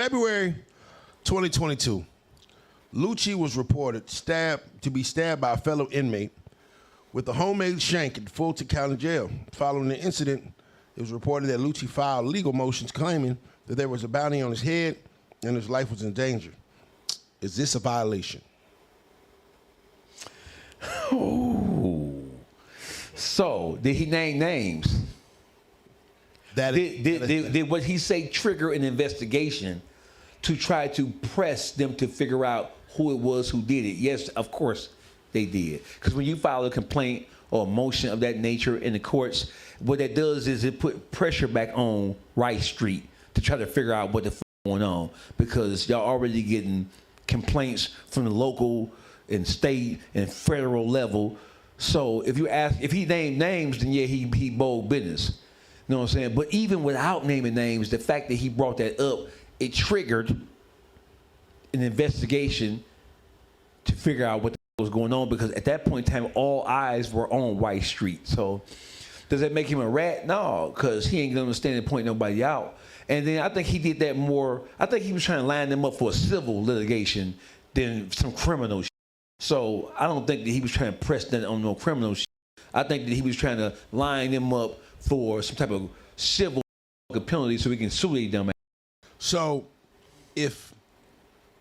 February 2022, Lucci was reported to be stabbed by a fellow inmate with a homemade shank at Fulton County Jail. Following the incident, it was reported that Lucci filed legal motions claiming that there was a bounty on his head and his life was in danger. Is this a violation? Oh. So, did he name names? Did what he say trigger an investigation to try to press them to figure out who it was who did it? Yes, of course they did. Because when you file a complaint or a motion of that nature in the courts, what that does is it put pressure back on Rice Street to try to figure out what the f going on, because y'all already getting complaints from the local and state and federal level. So if he named names, then yeah, he bold business. You know what I'm saying? But even without naming names, the fact that he brought that up, it triggered an investigation to figure out what was going on, because at that point in time, all eyes were on White Street. So does that make him a rat? No, because he ain't gonna stand and point nobody out. And then I think he did that more, I think he was trying to line them up for a civil litigation than some criminal shit. So I don't think that he was trying to press that on no criminal shit. I think that he was trying to line them up for some type of civil penalty so we can sue them. So if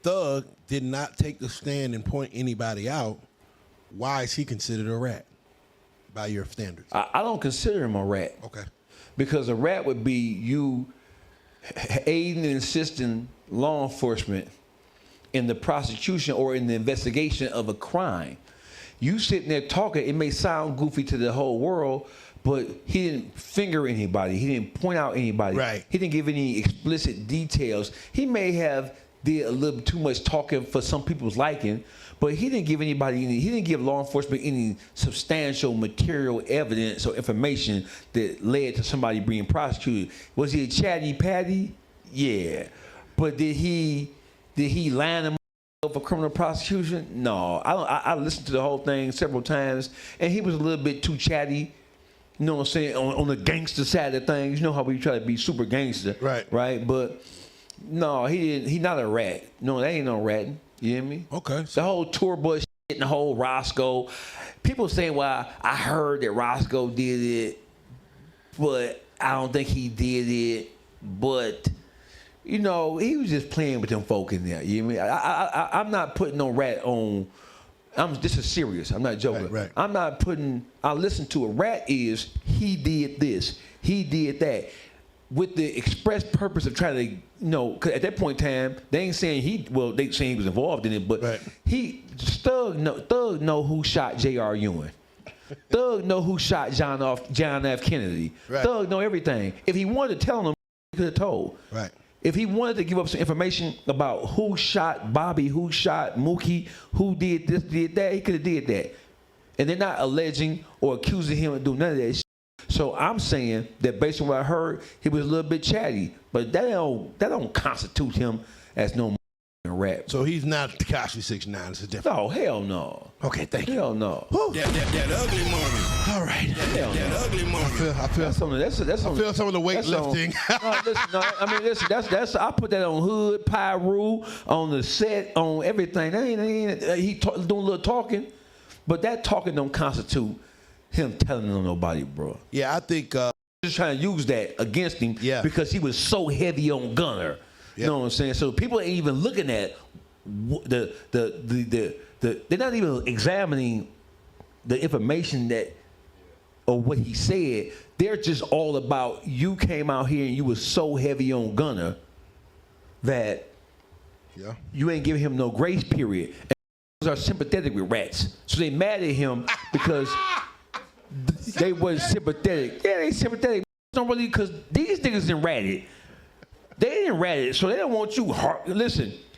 Thug did not take the stand and point anybody out, why is he considered a rat by your standards? I don't consider him a rat. Okay. Because a rat would be you aiding and assisting law enforcement in the prosecution or in the investigation of a crime. You sitting there talking, it may sound goofy to the whole world, but he didn't finger anybody. He didn't point out anybody. Right. He didn't give any explicit details. He may have did a little too much talking for some people's liking, but he didn't give anybody any, he didn't give law enforcement any substantial material evidence or information that led to somebody being prosecuted. Was he a chatty patty? Yeah. But did he line him up for criminal prosecution? No. I listened to the whole thing several times, and he was a little bit too chatty. You know what I'm saying? On the gangster side of things. You know how we try to be super gangster. Right. Right? But no, he didn't. He not a rat. No, that ain't no ratting. You hear me? Okay. The whole tour bus shit and the whole Roscoe. People saying, well, I heard that Roscoe did it, but I don't think he did it. But, you know, he was just playing with them folk in there. You hear me? I'm not putting no rat on. This is serious. I'm not joking. Right. I'm not putting. I listen to a rat is he did this, he did that, with the express purpose of trying to, you know, cause at that point in time they ain't saying they saying he was involved in it, but right. Thug know who shot J.R. Ewing. Thug know who shot John F. Kennedy. Right. Thug know everything. If he wanted to tell them, he could have told. Right. If he wanted to give up some information about who shot Bobby, who shot Mookie, who did this, did that, he could have did that. And they're not alleging or accusing him of doing none of that shit. So I'm saying that based on what I heard, he was a little bit chatty, but that don't constitute him as no rat. So he's not Tekashi 6ix9ine. It's a different. No, hell no. Okay, thank you. Hell no. That ugly Marvin. All right. That ugly Marvin. I feel some of the weightlifting. That's I put that on Hood, Pyru, on the set, on everything. He doing a little talking, but that talking don't constitute him telling on nobody, bro. Yeah, I think just trying to use that against him, because he was so heavy on Gunner. You know what I'm saying? So people ain't even looking at they're not even examining the information or what he said. They're just all about, you came out here and you was so heavy on Gunner that you ain't giving him no grace period. And are sympathetic with rats, so they mad at him because they wasn't sympathetic. Yeah, they sympathetic. Don't really, because these niggas didn't rat it. They didn't rat it, so they don't want you. Listen,